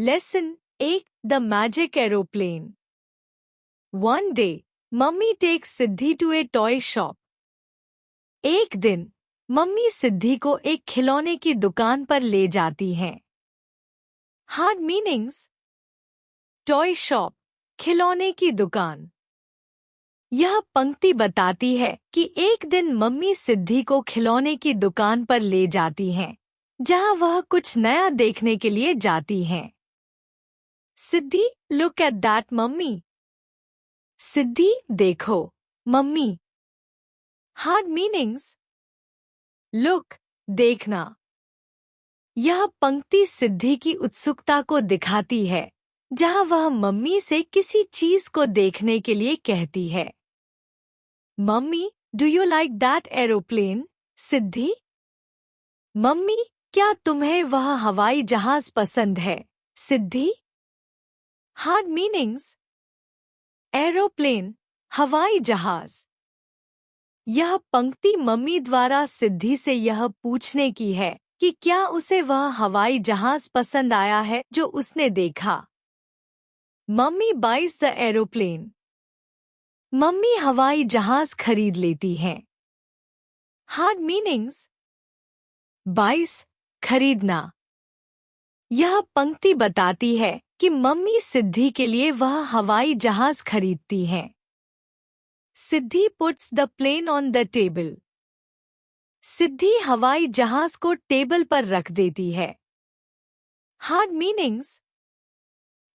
Lesson 8 The Magic Aeroplane. One day, mummy takes Siddhi to a toy shop. एक दिन, mummy सिद्धि को एक खिलौने की दुकान पर ले जाती हैं. Hard meanings. Toy shop, खिलौने की दुकान. यह पंक्ति बताती है कि एक दिन मम्मी सिद्धि को खिलौने की दुकान पर ले जाती हैं, जहां वह कुछ नया देखने के लिए जाती हैं. सिद्धि, लुक एट दैट मम्मी. सिद्धि, देखो, मम्मी. Hard meanings. लुक, देखना. यह पंक्ति सिद्धि की उत्सुकता को दिखाती है, जहां वह मम्मी से किसी चीज को देखने के लिए कहती है. Mummy, do you like that aeroplane? Siddhi. Mummy, क्या तुम्हें वह हवाई जहाज पसंद है? सिद्धि. Hard meanings. एरोप्लेन, हवाई जहाज. यह पंक्ति मम्मी द्वारा सिद्धि से यह पूछने की है कि क्या उसे वह हवाई जहाज पसंद आया है जो उसने देखा. Mummy buys the aeroplane. Mummy हवाई जहाज खरीद लेती हैं. Hard meanings. बाइस, खरीदना. यह पंक्ति बताती है कि मम्मी सिद्धि के लिए वह हवाई जहाज खरीदती हैं. Siddhi puts the plane on the table. Siddhi हवाई जहाज को टेबल पर रख देती है. Hard meanings.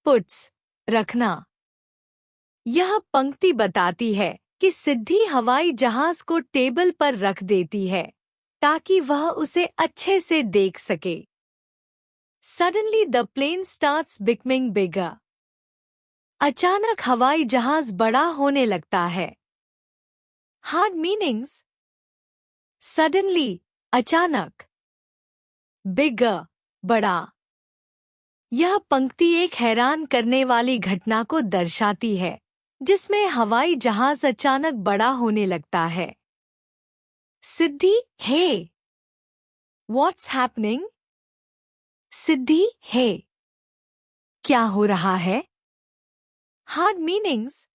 पुट्स, रखना. यह पंक्ति बताती है कि सिद्धि हवाई जहाज को टेबल पर रख देती है ताकि वह उसे अच्छे से देख सके. Suddenly the plane starts becoming bigger. अचानक हवाई जहाज बड़ा होने लगता है. Hard meanings. Suddenly, अचानक. Bigger, बड़ा. यह पंक्ति एक हैरान करने वाली घटना को दर्शाती है, जिसमें हवाई जहाज अचानक बड़ा होने लगता है. सिद्धि, हे. What's happening? सिद्धि, हे. क्या हो रहा है? Hard meanings.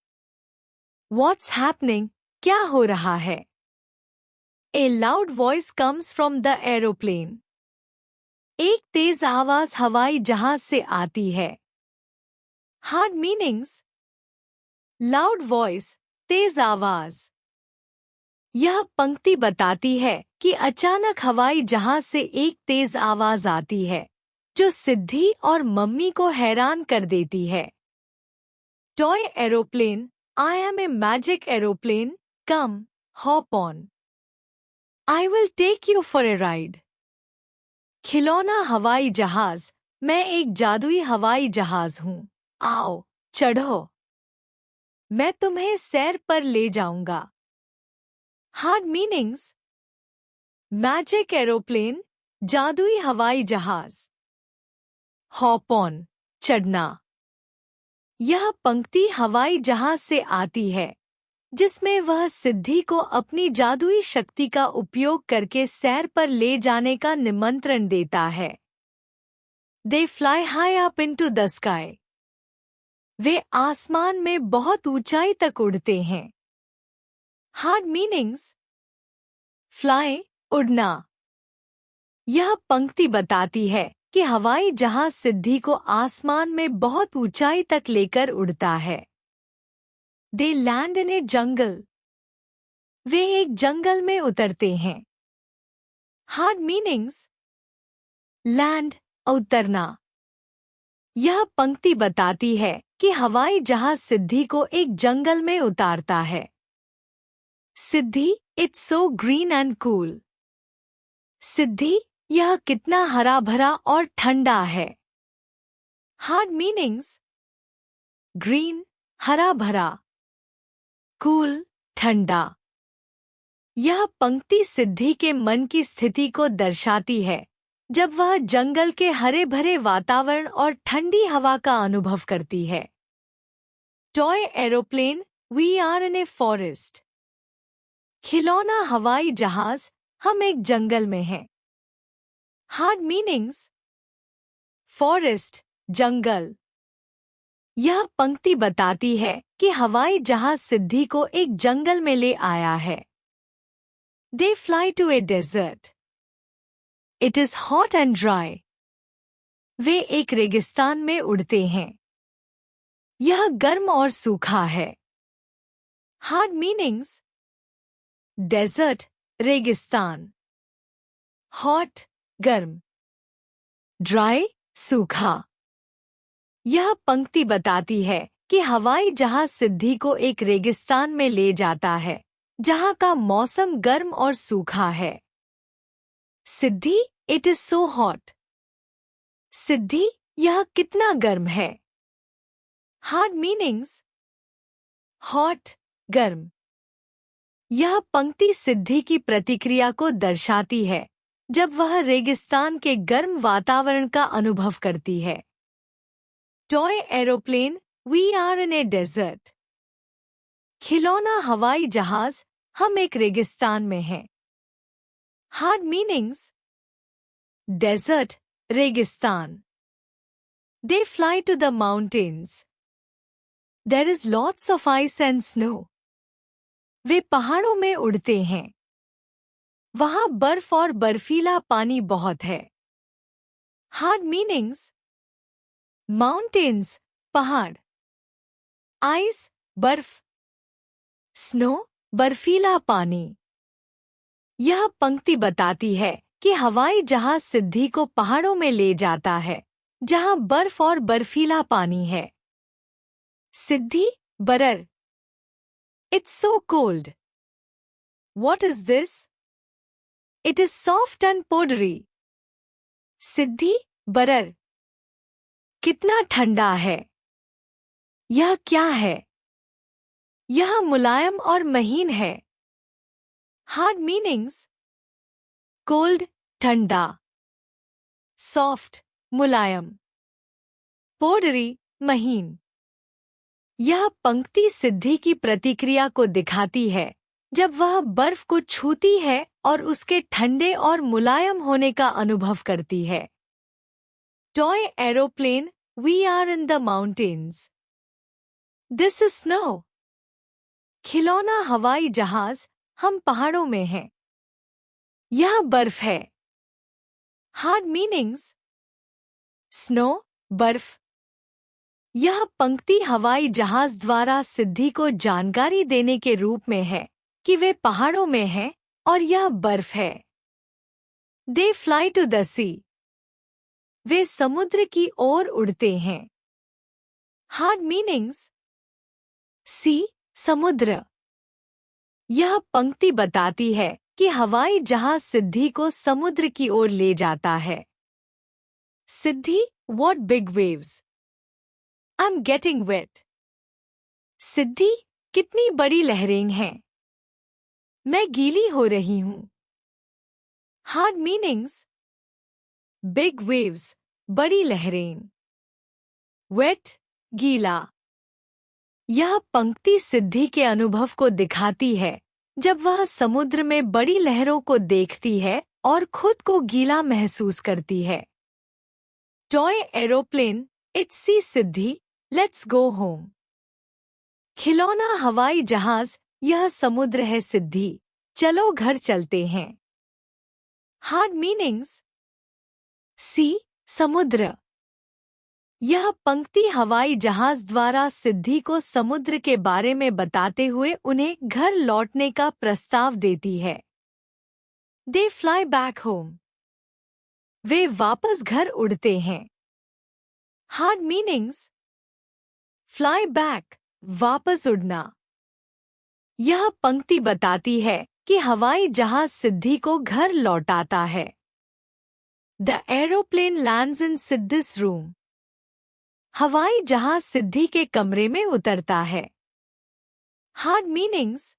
What's happening? क्या हो रहा है? A loud voice comes from the aeroplane. एक तेज आवाज हवाई जहाज से आती है. Hard meanings. लाउड वॉइस, तेज आवाज. यह पंक्ति बताती है कि अचानक हवाई जहाज से एक तेज आवाज आती है, जो सिद्धि और मम्मी को हैरान कर देती है. Toy aeroplane, I am a magic aeroplane, come, hop on. I will take you for a ride. खिलौना हवाई जहाज, मैं एक जादुई हवाई जहाज हूँ, आओ, चढ़ो. मैं तुम्हें सैर पर ले जाऊंगा. Hard meanings. मैजिक एरोप्लेन, जादुई हवाई जहाज. हॉप ऑन, चढ़ना. यह पंक्ति हवाई जहाज से आती है, जिसमें वह सिद्धि को अपनी जादुई शक्ति का उपयोग करके सैर पर ले जाने का निमंत्रण देता है. They fly high up into the sky. वे आसमान में बहुत ऊंचाई तक उड़ते हैं. Hard meanings. फ्लाई, उड़ना. यह पंक्ति बताती है कि हवाई जहाज सिद्धि को आसमान में बहुत ऊंचाई तक लेकर उड़ता है. They land in a jungle. वे एक जंगल में उतरते हैं. Hard meanings. लैंड, उतरना. यह पंक्ति बताती है कि हवाई जहाज सिद्धि को एक जंगल में उतारता है. Siddhi, it's so green and cool. Siddhi, यह कितना हरा भरा और ठंडा है. Hard meanings. ग्रीन, हरा भरा. कूल, ठंडा. यह पंक्ति सिद्धि के मन की स्थिति को दर्शाती है जब वह जंगल के हरे भरे वातावरण और ठंडी हवा का अनुभव करती है. Toy aeroplane, we are in a forest. खिलौना हवाई जहाज, हम एक जंगल में हैं. Hard meanings. फॉरेस्ट, जंगल। यह पंक्ति बताती है कि हवाई जहाज सिद्धि को एक जंगल में ले आया है। They fly to a desert. It is hot and dry. वे एक रेगिस्तान में उड़ते हैं। यह गर्म और सूखा है। Hard meanings: डेजर्ट रेगिस्तान, हॉट गर्म, ड्राई सूखा। यह पंक्ति बताती है कि हवाई जहाज सिद्धि को एक रेगिस्तान में ले जाता है जहां का मौसम गर्म और सूखा है। सिद्धि, इट इज सो हॉट। सिद्धि, यह कितना गर्म है। हार्ड मीनिंग्स: हॉट गर्म। यह पंक्ति सिद्धि की प्रतिक्रिया को दर्शाती है जब वह रेगिस्तान के गर्म वातावरण का अनुभव करती है। Toy aeroplane, we are in a desert. खिलौना हवाई जहाज, हम एक रेगिस्तान में हैं। हार्ड मीनिंग्स: डेजर्ट रेगिस्तान। They fly to the mountains. There is lots of ice and snow. वे पहाड़ों में उड़ते हैं। वहां बर्फ और बर्फीला पानी बहुत है। हार्ड मीनिंग्स: माउंटेन्स पहाड़, आइस बर्फ, स्नो बर्फीला पानी। यह पंक्ति बताती है कि हवाई जहाज सिद्धि को पहाड़ों में ले जाता है जहां बर्फ और बर्फीला पानी है। Siddhi, brr. It's so cold. What is this? It is soft and powdery. Siddhi, brr. कितना ठंडा है। यह क्या है। यह मुलायम और महीन है। हार्ड मीनिंग्स: कोल्ड ठंडा, सॉफ्ट मुलायम, powdery महीन। यह पंक्ति सिद्धि की प्रतिक्रिया को दिखाती है जब वह बर्फ को छूती है और उसके ठंडे और मुलायम होने का अनुभव करती है। Toy aeroplane, we are in the mountains. This is snow. खिलौना हवाई जहाज, हम पहाड़ों में हैं। यह बर्फ है। हार्ड मीनिंग्स: स्नो बर्फ। यह पंक्ति हवाई जहाज द्वारा सिद्धि को जानकारी देने के रूप में है कि वे पहाड़ों में हैं और यह बर्फ है। दे फ्लाई टू द सी। वे समुद्र की ओर उड़ते हैं। हार्ड मीनिंग्स: सी समुद्र। यह पंक्ति बताती है कि हवाई जहाज सिद्धि को समुद्र की ओर ले जाता है। Siddhi, what big waves. I am getting wet. Siddhi, कितनी बड़ी लहरें हैं। मैं गीली हो रही हूं। हार्ड मीनिंग्स: बिग वेव्स बड़ी लहरें, वेट गीला। यह पंक्ति सिद्धि के अनुभव को दिखाती है जब वह समुद्र में बड़ी लहरों को देखती है और खुद को गीला महसूस करती है। Toy aeroplane, it's seaside, let's go home. खिलौना हवाई जहाज, यह समुद्र है सिद्धि, चलो घर चलते हैं। हार्ड मीनिंग्स: सी समुद्र। यह पंक्ति हवाई जहाज द्वारा सिद्धि को समुद्र के बारे में बताते हुए उन्हें घर लौटने का प्रस्ताव देती है। They fly back home. वे वापस घर उड़ते हैं। हार्ड मीनिंग्स: फ्लाई बैक वापस उड़ना। यह पंक्ति बताती है कि हवाई जहाज सिद्धि को घर लौटाता है। The aeroplane lands in Siddhi's room. हवाई जहाज सिद्धि के कमरे में उतरता है। हार्ड मीनिंग्स: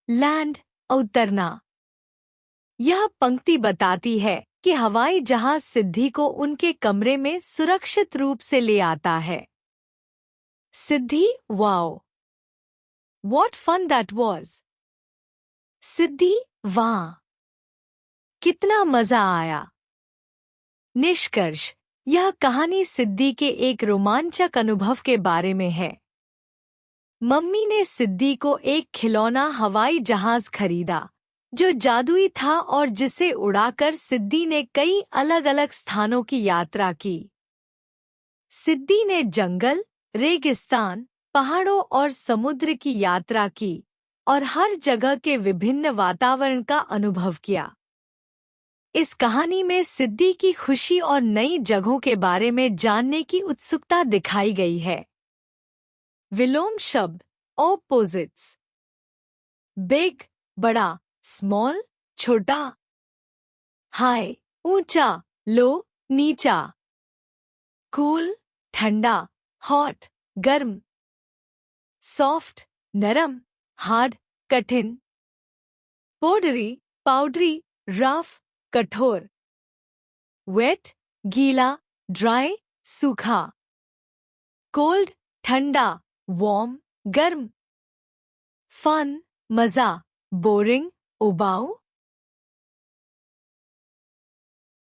लैंड उतरना। यह पंक्ति बताती है कि हवाई जहाज सिद्धि को उनके कमरे में सुरक्षित रूप से ले आता है। Siddhi, wow what fun that was. Siddhi, वाह कितना मजा आया। निष्कर्ष, यह कहानी सिद्धि के एक रोमांचक अनुभव के बारे में है। मम्मी ने सिद्धि को एक खिलौना हवाई जहाज खरीदा जो जादुई था और जिसे उड़ाकर सिद्धि ने कई अलग अलग स्थानों की यात्रा की। सिद्धि ने जंगल, रेगिस्तान, पहाड़ों और समुद्र की यात्रा की और हर जगह के विभिन्न वातावरण का अनुभव किया। इस कहानी में सिद्धि की खुशी और नई जगहों के बारे में जानने की उत्सुकता दिखाई गई है। विलोम शब्द ऑपोजिट्स। बिग बड़ा, स्मॉल छोटा। हाई ऊंचा, लो नीचा। कूल ठंडा, हॉट गर्म। सॉफ्ट नरम, हार्ड कठिन। पाउडरी पाउडरी, रफ कठोर। वेट गीला, ड्राई सूखा। कोल्ड ठंडा, वार्म गर्म। फन मजा, बोरिंग उबाऊ।